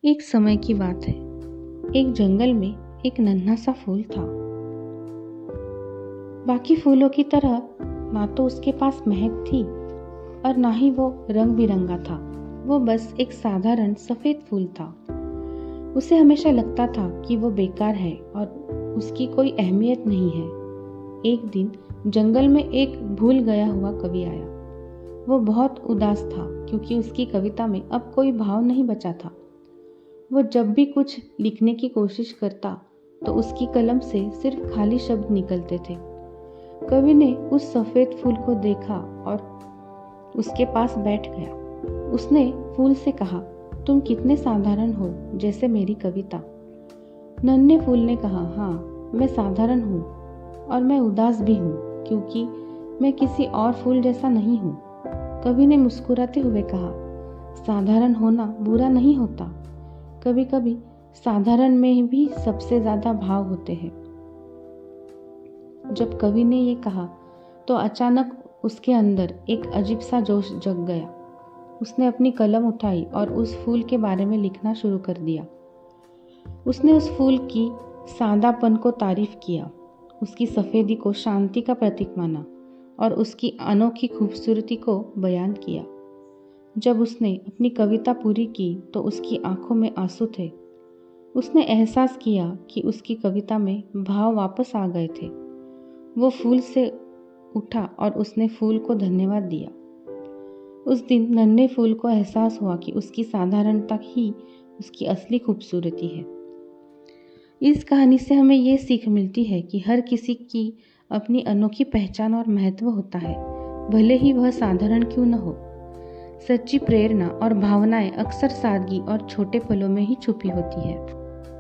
एक समय की बात है। एक जंगल में एक नन्हा सा फूल था। बाकी फूलों की तरह ना तो उसके पास महक थी और ना ही वो रंग बिरंगा था। वो बस एक साधारण सफेद फूल था। उसे हमेशा लगता था कि वो बेकार है और उसकी कोई अहमियत नहीं है। एक दिन जंगल में एक भूल गया हुआ कवि आया। वो बहुत उदास था क्योंकि उसकी कविता में अब कोई भाव नहीं बचा था। वो जब भी कुछ लिखने की कोशिश करता तो उसकी कलम से सिर्फ खाली शब्द निकलते थे। कवि ने उस सफेद फूल को देखा और उसके पास बैठ गया। उसने फूल से कहा, तुम कितने साधारण हो, जैसे मेरी कविता। नन्हे फूल ने कहा, हाँ, मैं साधारण हूँ और मैं उदास भी हूँ क्योंकि मैं किसी और फूल जैसा नहीं हूँ। कवि ने मुस्कुराते हुए कहा, साधारण होना बुरा नहीं होता। कभी कभी साधारण में भी सबसे ज्यादा भाव होते हैं। जब कवि ने ये कहा तो अचानक उसके अंदर एक अजीब सा जोश जग गया। उसने अपनी कलम उठाई और उस फूल के बारे में लिखना शुरू कर दिया। उसने उस फूल की सादापन को तारीफ किया, उसकी सफेदी को शांति का प्रतीक माना और उसकी अनोखी खूबसूरती को बयान किया। जब उसने अपनी कविता पूरी की तो उसकी आंखों में आंसू थे। उसने एहसास किया कि उसकी कविता में भाव वापस आ गए थे। वो फूल से उठा और उसने फूल को धन्यवाद दिया। उस दिन नन्हे फूल को एहसास हुआ कि उसकी साधारणता ही उसकी असली खूबसूरती है। इस कहानी से हमें ये सीख मिलती है कि हर किसी की अपनी अनोखी पहचान और महत्व होता है, भले ही वह साधारण क्यों न हो। सच्ची प्रेरणा और भावनाएं अक्सर सादगी और छोटे पलों में ही छुपी होती है।